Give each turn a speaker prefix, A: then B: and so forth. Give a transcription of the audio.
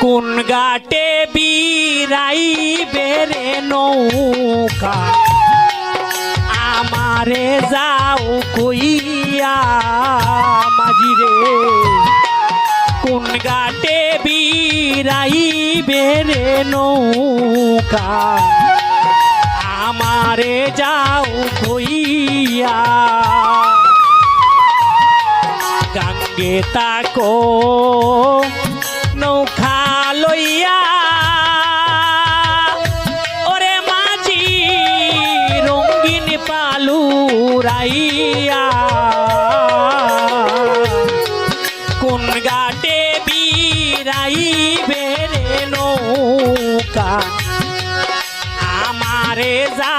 A: কোন ঘাটে বিরাইবে রে নৌকা আমারে যাও কইয়া মাঝি রে কোন ঘাটে বিরাইবে রে নৌকা আমারে যাও কইয়া গাঙ্গে তাকো নৌকা লইয়া ওরে মাঝি রঙিন পালুরাইয়া কোন ঘাটে বিরাইবে রে নৌকা আমারে যা